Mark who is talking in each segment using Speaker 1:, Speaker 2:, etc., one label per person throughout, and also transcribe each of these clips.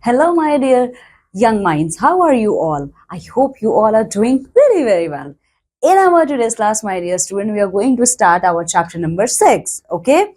Speaker 1: Hello, my dear young minds. How are you all? I hope you all are doing really very well. In our today's class, my dear student, we are going to start our chapter number 6. Okay.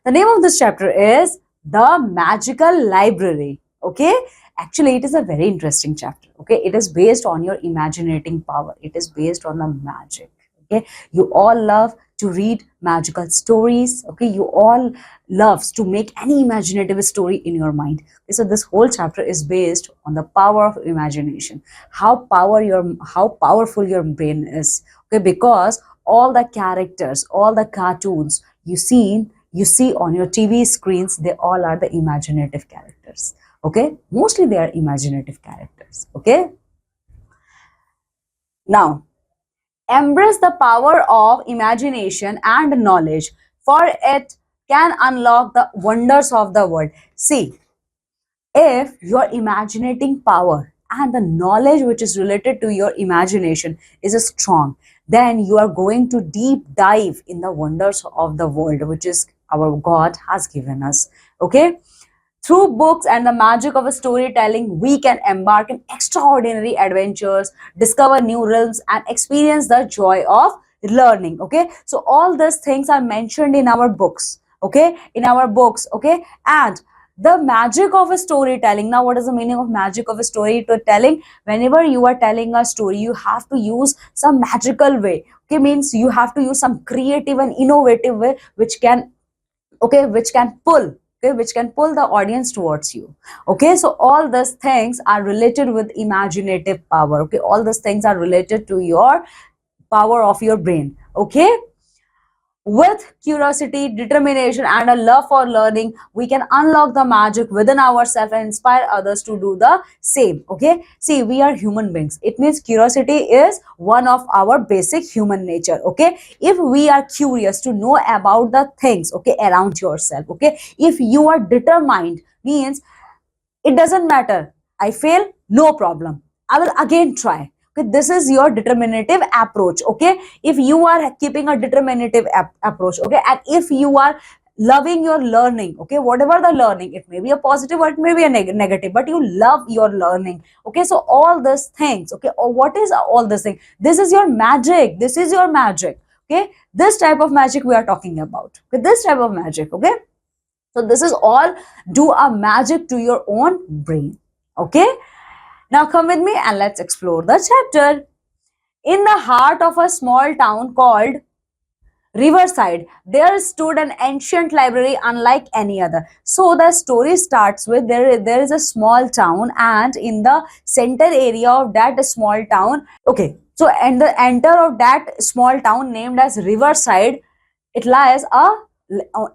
Speaker 1: The name of this chapter is The Magical Library. Okay. Actually, it is a very interesting chapter. Okay. It is based on your imaginating power. It is based on the magic. Okay. You all love to read magical stories. Okay. You all loves to make any imaginative story in your mind. Okay, so this whole chapter is based on the power of imagination, how powerful your brain is. Okay, because all the characters, all the cartoons you see on your TV screens, they all are the imaginative characters. Okay, mostly they are imaginative characters. Okay, now embrace the power of imagination and knowledge, for it can unlock the wonders of the world. See, if your imaginating power and the knowledge which is related to your imagination is strong, then you are going to deep dive in the wonders of the world which is our God has given us. Okay, through books and the magic of storytelling, we can embark in extraordinary adventures, discover new realms, and experience the joy of learning. Okay, so all these things are mentioned in our books. Okay, in our books. Okay, and the magic of a storytelling. Now, what is the meaning of magic of a storytelling? Whenever you are telling a story, you have to use some magical way. Okay, means you have to use some creative and innovative way which can pull the audience towards you. Okay, so all these things are related with imaginative power. Okay, all these things are related to your power of your brain. Okay, with curiosity, determination, and a love for learning, we can unlock the magic within ourselves and inspire others to do the same. Okay, see, we are human beings. It means curiosity is one of our basic human nature. Okay, if we are curious to know about the things, okay, around yourself, okay, if you are determined, means it doesn't matter. I fail, no problem. I will again try. Okay, this is your determinative approach. Okay, if you are keeping a determinative approach, okay, and if you are loving your learning, okay, whatever the learning, it may be a positive or it may be a negative, but you love your learning. Okay, so all these things, okay, or what is all this thing? This is your magic. This is your magic. Okay, this type of magic we are talking about. Okay, this type of magic. Okay, so this is all do a magic to your own brain. Okay, now come with me and let's explore the chapter. In the heart of a small town called Riverside, there stood an ancient library unlike any other. So the story starts with there is a small town, and in the center area of that small town, okay, so and the enter of that small town named as Riverside, it lies a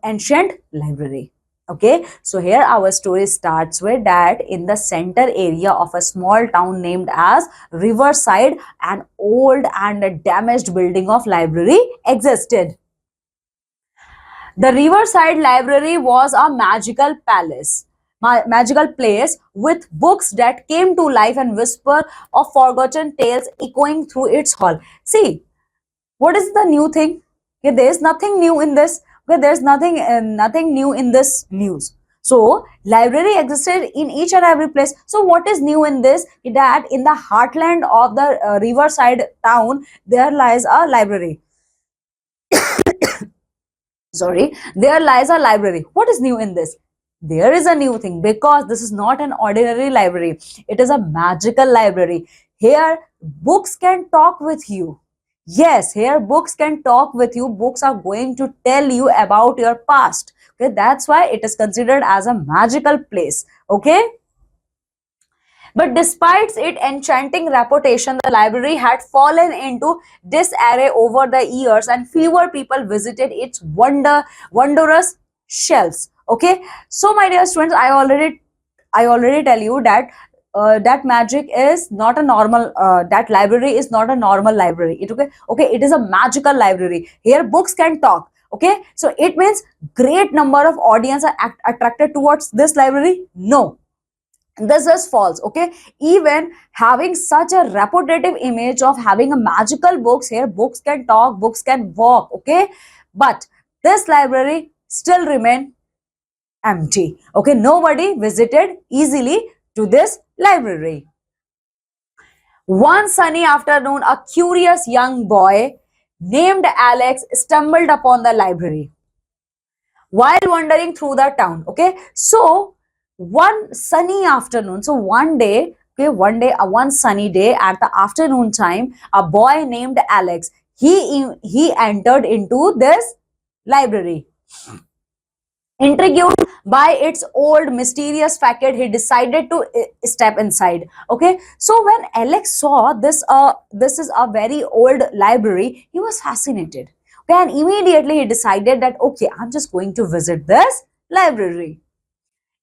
Speaker 1: ancient library. Okay, so here our story starts with that in the center area of a small town named as Riverside, an old and a damaged building of library existed. The Riverside Library was a magical palace, magical place with books that came to life and whisper of forgotten tales echoing through its hall. See, what is the new thing? Okay, there is nothing new in this. Okay, there's nothing new in this news. So library existed in each and every place. So what is new in this? That in the heartland of the Riverside town there lies a library. Sorry, there lies a library. What is new in this? There is a new thing, because this is not an ordinary library. It is a magical library. Here books can talk with you. Yes, here books can talk with you. Books are going to tell you about your past. Okay, that's why it is considered as a magical place. Okay, but despite its enchanting reputation, the library had fallen into disarray over the years, and fewer people visited its wondrous shelves. Okay, so my dear students, I already tell you that that magic is not a normal that library is not a normal library. Okay, it is a magical library. Here books can talk. Okay, so it means great number of audience are attracted towards this library? No, this is false. Okay, even having such a reputative image of having a magical books, here books can talk, books can walk. Okay, but this library still remain empty. Okay, nobody visited easily to this library. One sunny afternoon, a curious young boy named Alex stumbled upon the library while wandering through the town. Okay, so one sunny afternoon, so one day, okay, one sunny day at the afternoon time, a boy named Alex, he entered into this library. Intrigued by its old mysterious facade, he decided to step inside. Okay, so when Alex saw this is a very old library, he was fascinated. Okay, and immediately he decided that, okay, I'm just going to visit this library.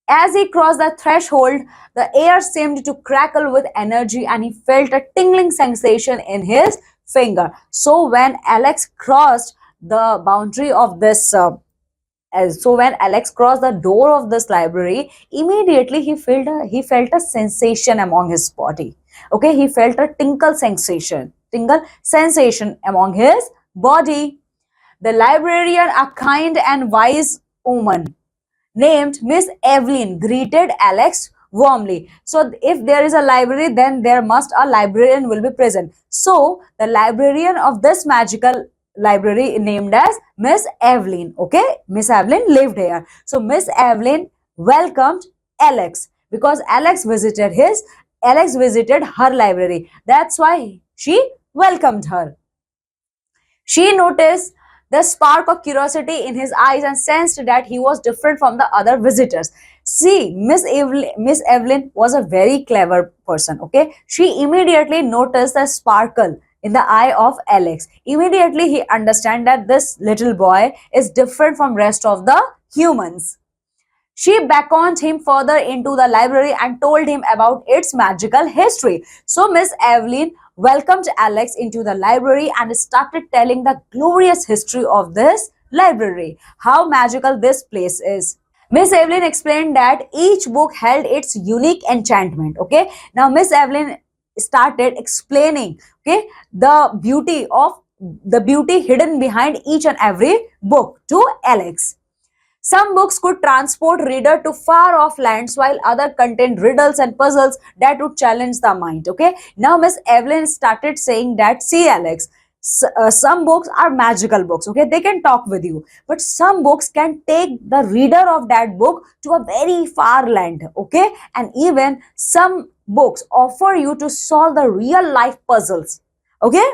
Speaker 1: As he crossed the threshold, the air seemed to crackle with energy and he felt a tingling sensation in his finger. So when Alex crossed the boundary of this so when Alex crossed the door of this library, immediately he felt a sensation among his body. Okay, he felt a tingle sensation among his body. The librarian, a kind and wise woman named Miss Evelyn, greeted Alex warmly. So if there is a library, then there must a librarian will be present. So the librarian of this magical library named as Miss Evelyn. Okay, Miss Evelyn lived here. So Miss Evelyn welcomed Alex because Alex visited her library. That's why she welcomed her. She noticed the spark of curiosity in his eyes and sensed that he was different from the other visitors. See, Miss Evelyn was a very clever person. Okay, she immediately noticed the sparkle in the eye of Alex. Immediately, he understand that this little boy is different from rest of the humans. She beckoned him further into the library and told him about its magical history. So Miss Evelyn welcomed Alex into the library and started telling the glorious history of this library, how magical this place is. Miss Evelyn explained that each book held its unique enchantment. Okay, now Miss Evelyn started explaining, okay, the beauty hidden behind each and every book to Alex. Some books could transport reader to far off lands while other contained riddles and puzzles that would challenge the mind. Okay, now Miss Evelyn started saying that, see Alex, some books are magical books. Okay, they can talk with you, but some books can take the reader of that book to a very far land. Okay, and even some books offer you to solve the real life puzzles. Okay,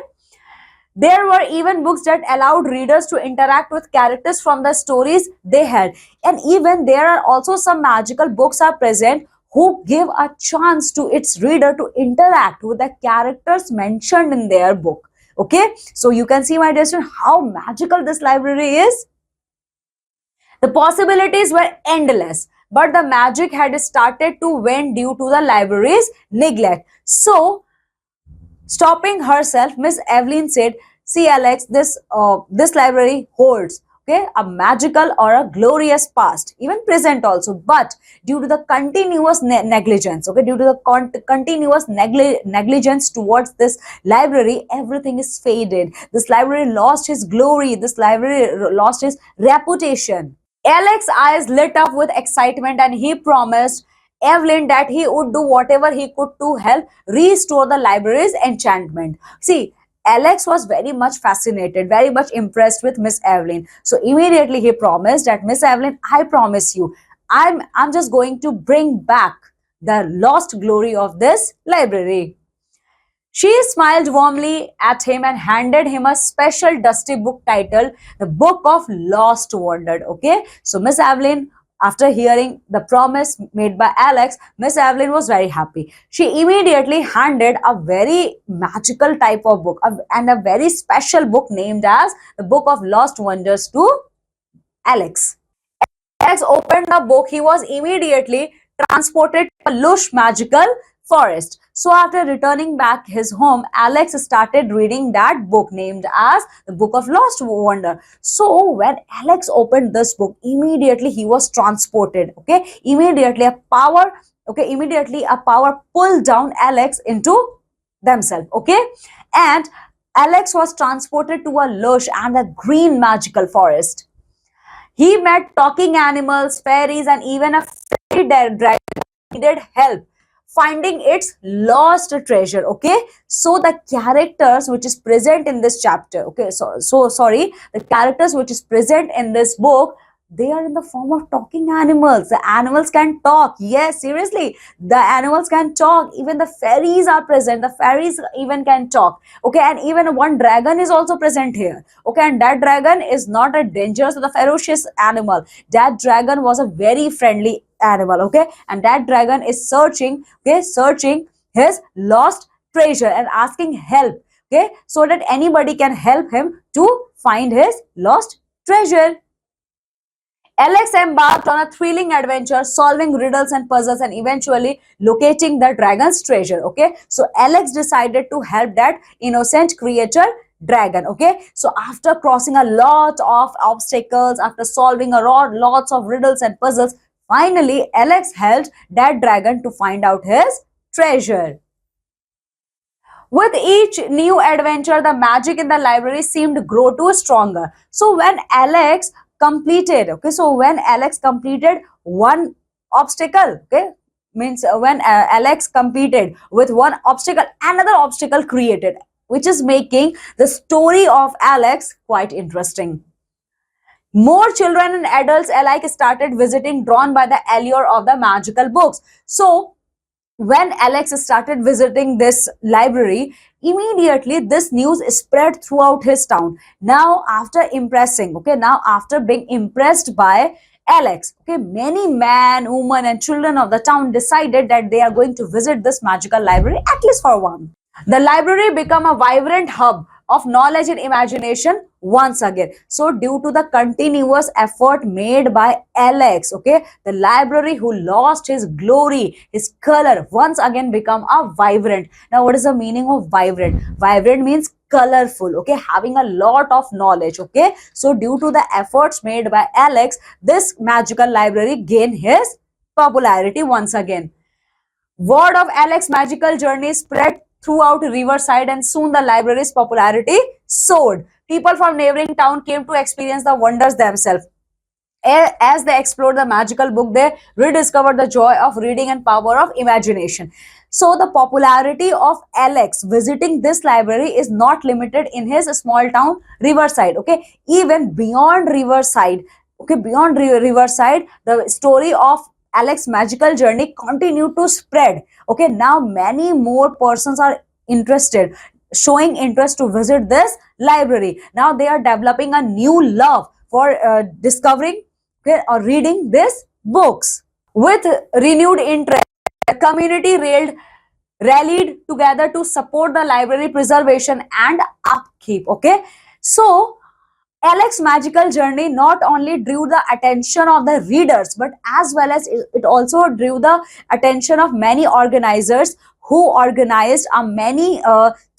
Speaker 1: there were even books that allowed readers to interact with characters from the stories they had. And even there are also some magical books are present who give a chance to its reader to interact with the characters mentioned in their book. Okay, so you can see, my dear student, how magical this library is. The possibilities were endless, but the magic had started to wane due to the library's neglect. So, stopping herself, Miss Evelyn said, see Alex, this library holds, okay, a magical or a glorious past, even present also, but due to the continuous negligence, okay, due to the continuous negligence towards this library, everything is faded. This library lost his glory, this library lost his reputation. Alex's eyes lit up with excitement and he promised Evelyn that he would do whatever he could to help restore the library's enchantment. See, Alex was very much fascinated, very much impressed with Miss Evelyn. So immediately he promised that, Miss Evelyn, I promise you, I'm just going to bring back the lost glory of this library. She smiled warmly at him and handed him a special dusty book titled The Book of Lost Wonder. Okay, so Miss Evelyn, after hearing the promise made by Alex, Miss Evelyn was very happy. She immediately handed a very magical type of book and a very special book named as The Book of Lost Wonders to Alex. Alex opened the book. He was immediately transported to a lush magical forest. So after returning back his home, Alex started reading that book named as The Book of Lost Wonder. So when Alex opened this book, immediately he was transported. Okay, immediately a power pulled down Alex into themselves. Okay, and Alex was transported to a lush and a green magical forest. He met talking animals, fairies, and even a fairy dragon who needed help. finding its lost treasure. Okay, so the characters which is present in this chapter, okay, so sorry, the characters which is present in this book, they are in the form of talking animals. The animals can talk. Yes, seriously, the animals can talk. Even the fairies are present. The fairies even can talk. Okay, and even one dragon is also present here. Okay, and that dragon is not a dangerous or the ferocious animal. That dragon was a very friendly animal. Okay, and that dragon is searching, okay, searching his lost treasure and asking help, okay, so that anybody can help him to find his lost treasure. Alex embarked on a thrilling adventure, solving riddles and puzzles and eventually locating the dragon's treasure. Okay, so Alex decided to help that innocent creature dragon. Okay, so after crossing a lot of obstacles, after solving a lot, lots of riddles and puzzles, finally Alex helped that dragon to find out his treasure. With each new adventure, the magic in the library seemed to grow to stronger. So when Alex completed, okay, so when Alex completed one obstacle, okay, means when Alex competed with one obstacle, another obstacle created, which is making the story of Alex quite interesting. More children and adults alike started visiting, drawn by the allure of the magical books. So when Alex started visiting this library, immediately this news spread throughout his town. Now, after impressing, okay, now after being impressed by Alex, okay, many men, women, and children of the town decided that they are going to visit this magical library at least for one. The library became a vibrant hub of knowledge and imagination once again. So due to the continuous effort made by Alex, okay, the library who lost his glory, his color, once again become a vibrant. Now what is the meaning of vibrant? Vibrant means colorful, okay, having a lot of knowledge. Okay, so due to the efforts made by Alex, this magical library gained his popularity once again. Word of Alex's magical journey spread throughout Riverside, and soon the library's popularity soared. People from neighboring town came to experience the wonders themselves. As they explored the magical book, they rediscovered the joy of reading and power of imagination. So the popularity of Alex visiting this library is not limited in his small town Riverside. Okay, even beyond Riverside, okay, beyond Riverside, the story of Alex magical journey continued to spread. Okay, now many more persons are interested, showing interest to visit this library. Now they are developing a new love for discovering, okay, or reading these books. With renewed interest, the community rallied together to support the library preservation and upkeep. Okay, so Alex's magical journey not only drew the attention of the readers, but as well as it also drew the attention of many organizers who organized many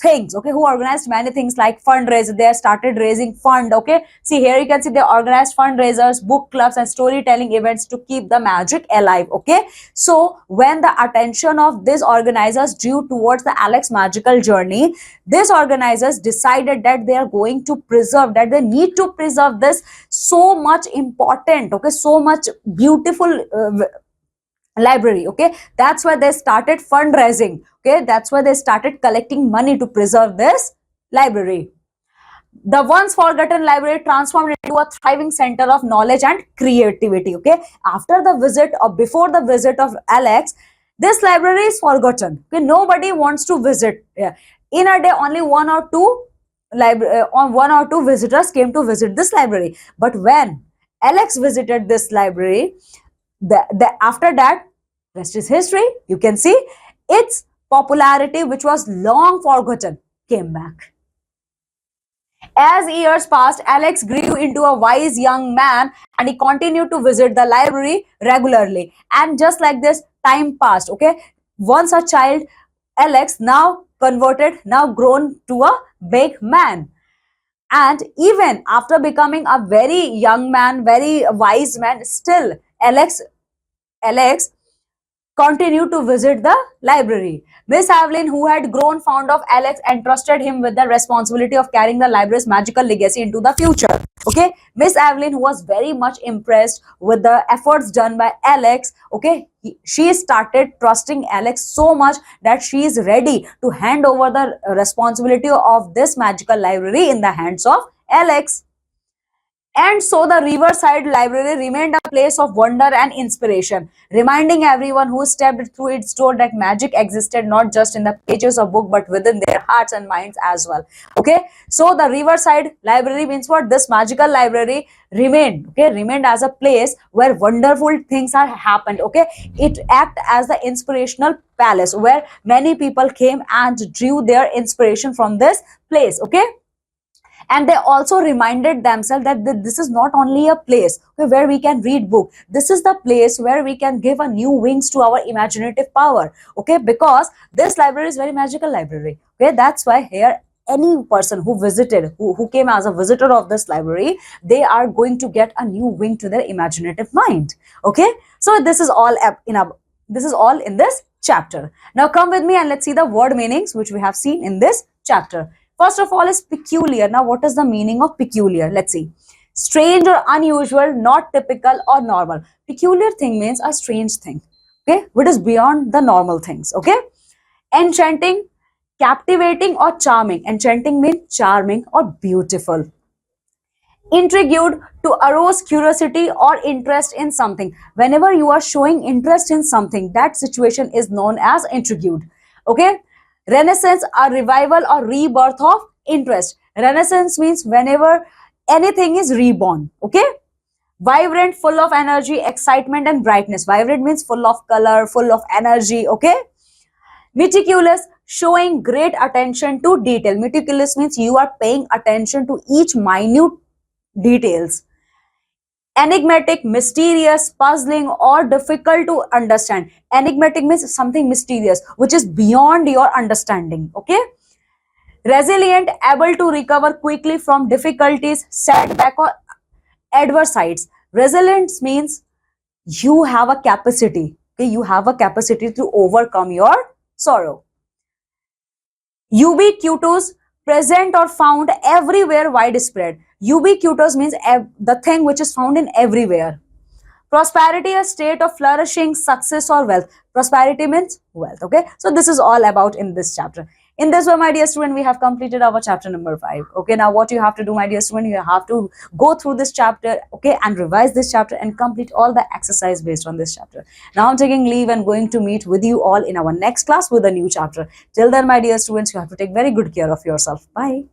Speaker 1: things. Okay, who organized many things like fundraisers. They started raising fund. Okay, see here you can see they organized fundraisers, book clubs, and storytelling events to keep the magic alive. Okay, so when the attention of these organizers drew towards the Alex magical journey, these organizers decided that they are going to preserve, that they need to preserve this so much important, okay, so much beautiful library. Okay, that's why they started fundraising. Okay, that's why they started collecting money to preserve this library. The once forgotten library transformed into a thriving center of knowledge and creativity. Okay, after the visit or before the visit of Alex, this library is forgotten. Okay, nobody wants to visit. Yeah. In a day, only one or two visitors came to visit this library. But when Alex visited this library, after that, rest is history. You can see its popularity, which was long forgotten, came back. As years passed, Alex grew into a wise young man and he continued to visit the library regularly. And just like this, time passed. Okay, once a child, Alex now converted, now grown to a big man. And even after becoming a very young man, very wise man, still Alex continue to visit the library. Miss Evelyn, who had grown fond of Alex, entrusted him with the responsibility of carrying the library's magical legacy into the future. Okay, Miss Evelyn, who was very much impressed with the efforts done by Alex, okay, she started trusting Alex so much that she is ready to hand over the responsibility of this magical library in the hands of Alex. And so the Riverside Library remained a place of wonder and inspiration, reminding everyone who stepped through its door that magic existed not just in the pages of book but within their hearts and minds as well. Okay, so the Riverside Library means what? This magical library remained, okay, remained as a place where wonderful things are happened. Okay, it acted as the inspirational palace where many people came and drew their inspiration from this place. Okay, and they also reminded themselves that this is not only a place where we can read book, this is the place where we can give a new wings to our imaginative power. Okay, because this library is very magical library. Okay, that's why here any person who visited, who came as a visitor of this library, they are going to get a new wing to their imaginative mind. Okay, so this is all this is all in this chapter. Now come with me and let's see the word meanings which we have seen in this chapter. First of all is peculiar. Now, what is the meaning of peculiar? Let's see. Strange or unusual, not typical or normal. Peculiar thing means a strange thing. Okay, what is beyond the normal things. Okay, enchanting, captivating or charming. Enchanting means charming or beautiful. Intrigued, to arouse curiosity or interest in something. Whenever you are showing interest in something, that situation is known as intrigued. Okay, renaissance, a revival or rebirth of interest. Renaissance means whenever anything is reborn. Okay, vibrant, full of energy, excitement and brightness. Vibrant means full of color, full of energy. Okay, meticulous, showing great attention to detail. Meticulous means you are paying attention to each minute details. Enigmatic, mysterious, puzzling or difficult to understand. Enigmatic means something mysterious which is beyond your understanding. Okay, resilient, able to recover quickly from difficulties, setback or adversities. Resilience means you have a capacity. Okay, you have a capacity to overcome your sorrow. Ubiquitous, present or found everywhere, widespread. Ubiquitous means the thing which is found in everywhere. Prosperity, a state of flourishing, success or wealth. Prosperity means wealth. Okay, so this is all about in this chapter. In this way, my dear student, we have completed our chapter number 5. Okay, now what you have to do, my dear student, you have to go through this chapter, okay, and revise this chapter and complete all the exercise based on this chapter. Now I'm taking leave and going to meet with you all in our next class with a new chapter. Till then, my dear students, you have to take very good care of yourself. Bye.